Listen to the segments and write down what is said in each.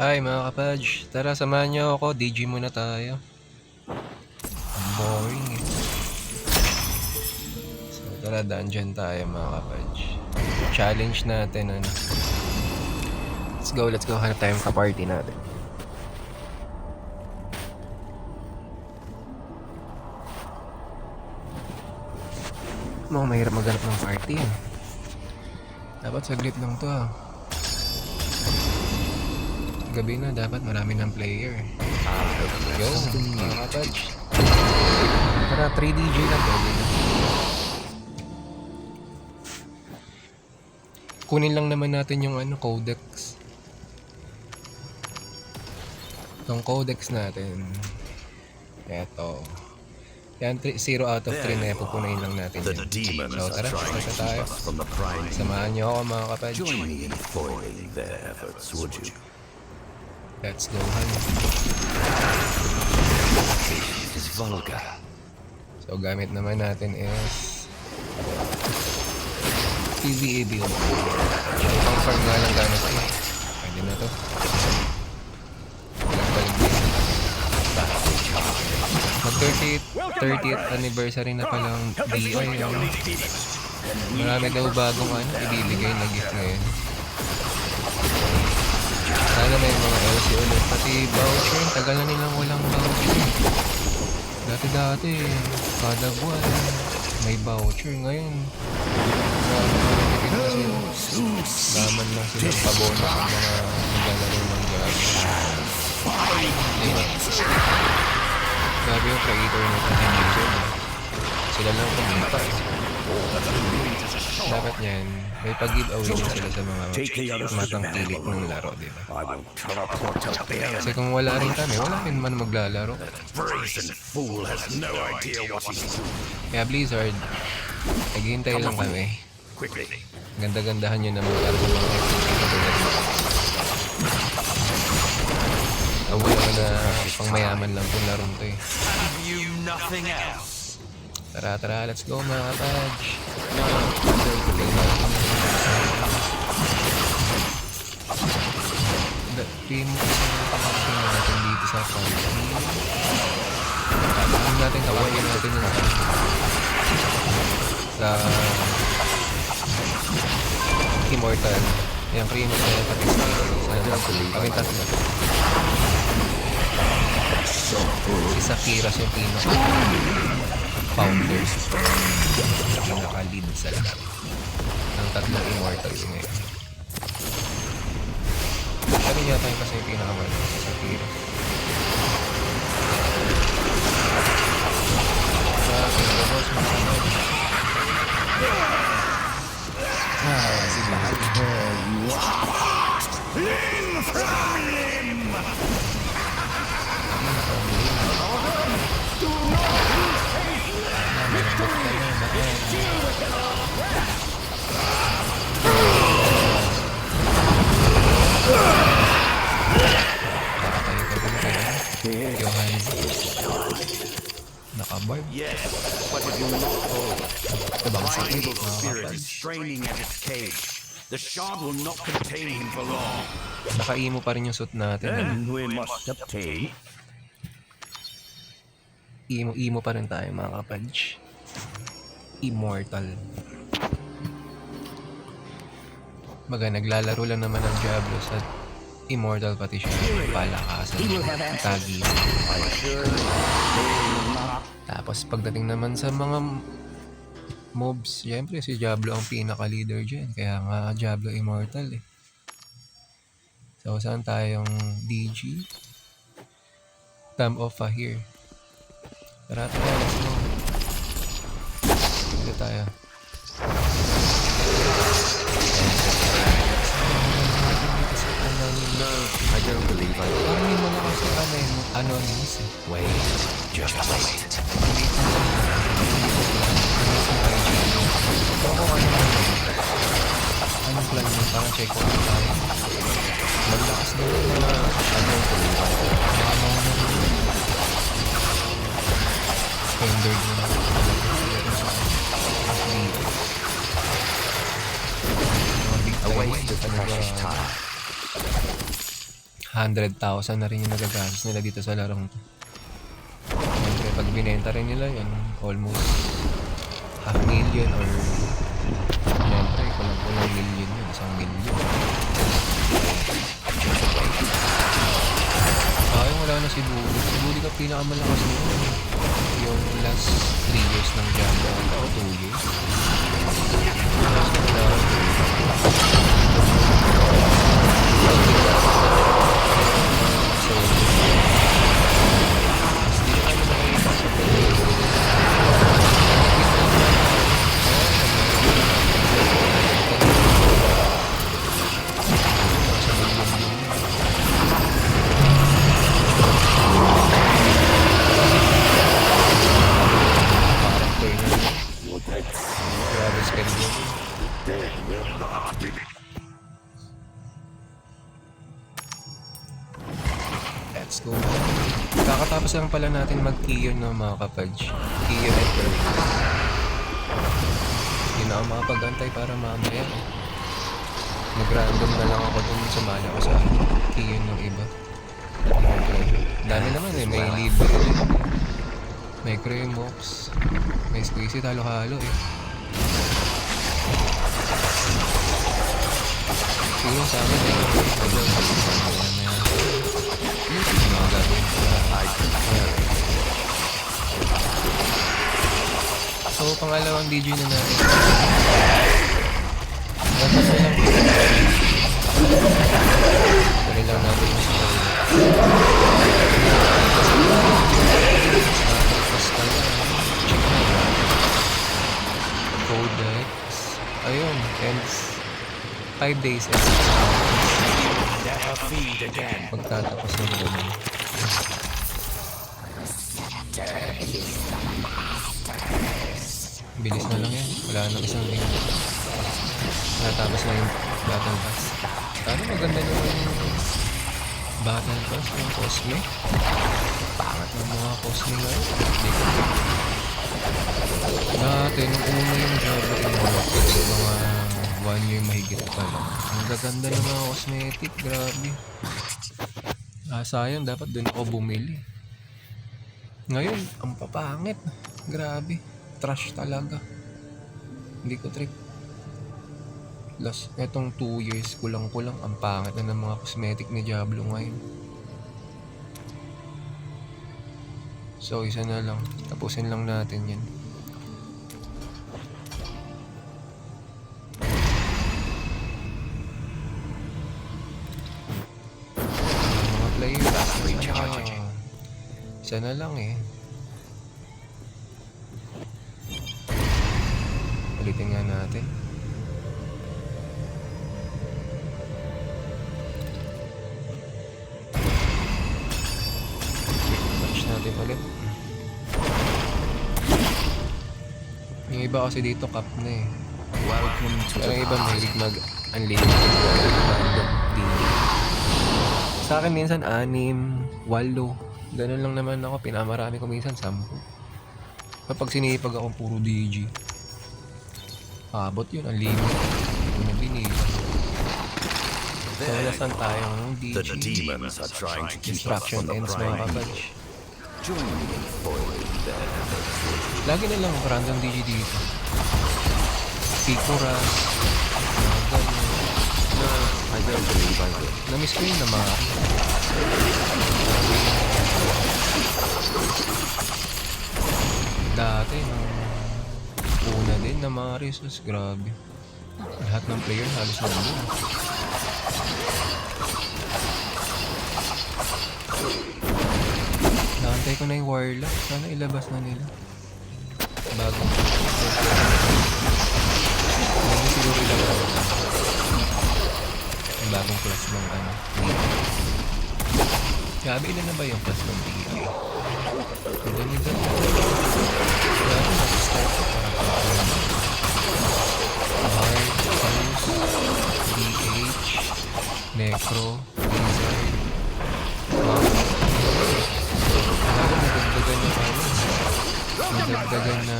Hi mga kapaj, tara samahan niyo ako, DG muna tayo. Ang boring eh. So tara, dungeon tayo mga kapaj. Challenge natin ano. Let's go, hanap tayong ka-party natin. Mukhang mahirap maghanap ng party eh. Dapat saglit lang to ah. Gabi na, dapat marami ng player. Yo, mga kapaj. Tara, 3 DJ lang pwede na. Kunin lang naman natin yung ano, codex. Itong codex natin. Eto. Yan, 0 out of 3 na pupunayin lang natin yan. So tara, basta tayo. Samahan niyo ako mga kapaj. Let's go, han. So gamit naman natin is PvE build. Pang farm nga lang gamit eh. Pwede na to. Mag 30th anniversary na palang DI. Marami daw bagong ibibigay na gift ngayon. Sana may mga LC ulit. Pati voucher, tagal na nilang walang voucher. Dati kada buwan may voucher. Ngayon laman lang sila pabono sa mga naglalaro ng grabe yung creator nito ng user. Sila lang kumita eh. Dapat yan, may pag-giveaway din sila sa mga matangkilik ng laro, diba? Kasi kung wala rin kami, wala rin man maglalaro. Kaya Blizzard, naghihintay lang kami. Ganda-gandahan nyo na magkaroon ng away naman na pang mayaman lang pong larong to eh. Tara, let's go mga kapaj. Team natin dito sa party. Tawagin natin yung sa Immortal. Yung Primus na yung kami tatlo. Si Sakiras yung pinaka-founder. Pinaka-lead sa lahat ng tatlong Immortals ngayon. Sabi niya tayo kasi yung pinaka-founder si Sakiras. Sa akin, boss, makakabay. Sige. Limb from limb! Do not lose faith! Victory is still within our grasp! Nakabarb. Yes, but it will not hold. The primeval spirit is straining at its cage. The shard will not contain him for long. Naka-emo pa rin yung suit natin. Then we must obtain. Emo pa rin tayo mga kapaj. Immortal. Baga naglalaro lang naman ng Diablo sa Immortal pati siya. Palakasan. Tagi. Tapos pagdating naman sa mga mobs, syempre si Diablo ang pinaka-leader dyan. Kaya nga Diablo Immortal eh. So saan tayong DG? Thumb of Fahir. Tara, let's go. Dito tayo. No, I don't believe I will. Parang yung mga kasi anonymous eh. Wait, just wait. Anong plan mo? Parang check out tayo. Malakas na yung mga standard na A waste of precious time. 100,000 na rin yung nagagastos nila dito sa larong to. Siyempre, pag binenta rin nila yun, almost 500,000 or siyempre, kulang million yun, 1,000,000. Sayang wala na si Bully. Si Bully ka pinakamalakas nyo. Yung last 3 years ng Diablo o 2 years. So, mas di na kami nakikita sa parang trainer. Grabe schedule. Let's go. Kakatapos lang pala natin mag-Kion ng mga kapage. Kion and Curry. Hindi na ako makapag-antay para mamaya. Nag-random na lang ako dun, sumali ako sa Kion ng iba. Dami naman eh, may libre din. May Cremox. May Squeezy, halo-halo eh. Kion sa amin eh. Mga gagawin ko. So, pangalawang DJ na natin. Dapat na lang. Pari lang natin yung story. Codex. Ayun, ends 5 days and 6 hours. Pagtatapos ng ganun. Bilis na lang yan. Wala nang isang linggo. Natapos na yung Battle Pass. Sana maganda naman yung Battle Pass yung Cosme. Pangat ng mga Cosme nga yun. Dati, nung una yung Diablo Immortal, mga 1 year mahigit pa lang. Ang gaganda ng mga cosmetic, grabe. Sayang, dapat dun ako bumili. Ngayon, ang papangit. Grabe. Trash talaga. Hindi ko trip. Etong 2 years, kulang-kulang. Ang pangit na ng mga cosmetic ni Diablo ngayon. So, isa na lang. Tapusin lang natin yan. Isa na lang eh. Ulitin nga natin. Match natin ulit. Yung iba kasi dito cap na eh. Pero yung iba mahilig mag-unlimited random deal. Sa akin minsan 6, 8. Ganun lang naman ako, pinamarami ko minsan 10. Kapag sinipag akong puro DG, abot yun, ang limit. Hindi ko na binili. So, nasan tayo ng DG? Instruction ends mga kapatid. Lagi na lang random DG dito. Pikuras, na-miss ko yun na Mari. Dati, una din na Mari, sus, grabe. Lahat ng player halos nandun. Naantay ko na yung Warlock. Sana ilabas na nila. Bagong hindi siguro ilabas. Yung bagong class ng ano. Grabe, ilan na ba yung class ng PA? Ang ganito. Grabe, mag-start ko para Heart, Pulse, DH, Necro, Blizzard. Nadagdagan na ano. Nadagdagan na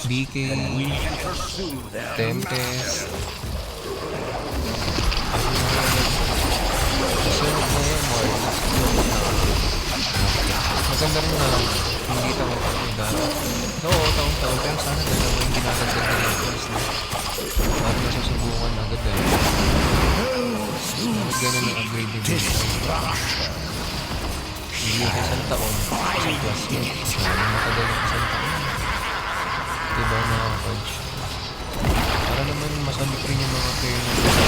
DK, Tempest. rin na hindi taon-taon dapat. Oo, taon-taon, pero sana dalawa yung dinadagdag na levels na. Para nasusubukan agad eh. Bakit ganun ang upgradability? Hindi sa isang taon, isang plus mo. Lalo matagal ang isang taon. Diba mga kapatid? Para naman masamit rin yung mga player na dito.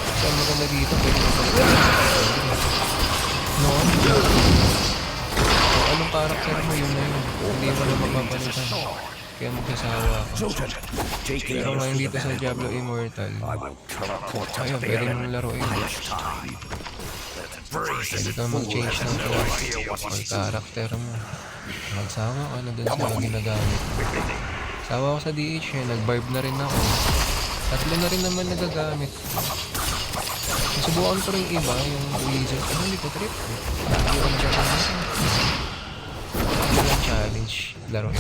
Kasi ang maganda dito, pwede mo palitan no? Kung anong karakter mo, yun na yun. Hindi mo na mapapalitan. Kaya magsasawa ka. Pero ngayon dito sa Diablo Immortal, ayun, pwede mong laruin. Pwede kang mag-change ng class or karakter mo. Magsawa ka na dun sa ginagamit. Sawa ko sa DH eh, nag-barb na rin ako. Tatlo na rin naman nagagamit. Subukan ko rin iba, yung wizard. Ano, hindi ko trip. Yung challenge, laruin.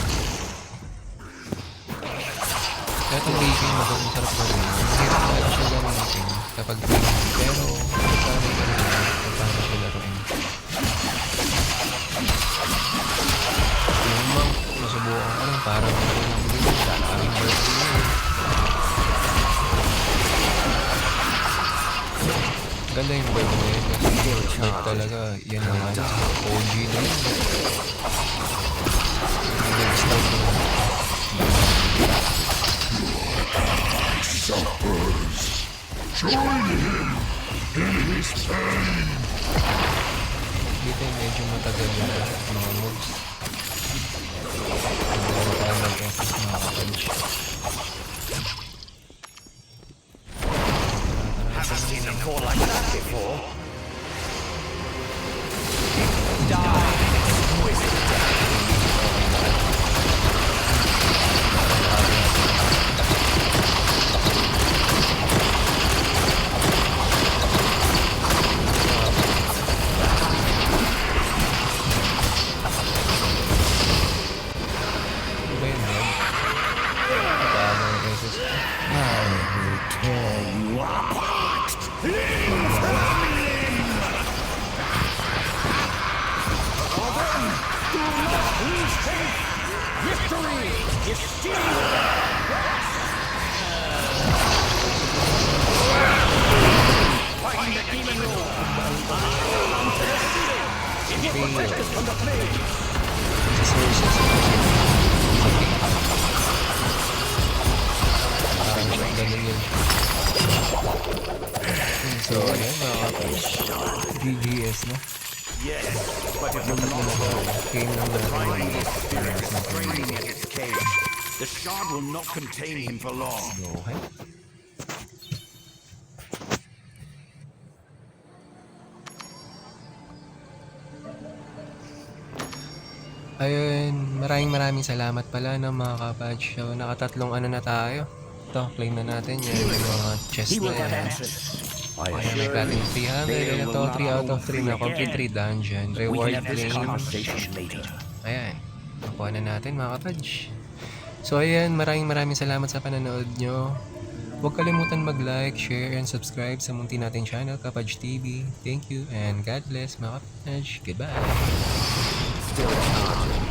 Kaya itong baking, masarap na rin. Mahirap na siya gamitin kapag training. Pero, sana yung gano'n, paano siya laruin. Yung monk, nasubukan ko rin, parang lang din. Daming birthday yun. Ganda yung bird na yun kasi bird talaga, yan ang OG na yun. Hindi nag-start na yun. Dito medyo matagal yung mga moves. Hindi tayo mag-effort mga kapatid. Haven't seen a core like that before. Iba yun yan. Bago yung SS. Tear you apart. Victory is still fighting the demon lord. Protect us from the plague. Ganun yun. So, ayan mga kapatid. GGS na. Yes, but it will not Game lang Driving natin. his spirits and training at its cage. The shard will not contain him for long. Okay. Ayun, maraming salamat pala ng mga kapatid. So, nakatatlong ano na tayo. Ito, claim na natin yan. Yung mga chest na yan. Ayan, may platinum 300. Ito, 3 out of 3 na complete 3 dungeon. Reward claim. Ayan, nakuha na natin mga kapatid. So, ayan, maraming salamat sa panonood nyo. Huwag kalimutan mag-like, share, and subscribe sa munti nating channel, Kapaj TV. Thank you and God bless mga kapatid. Goodbye!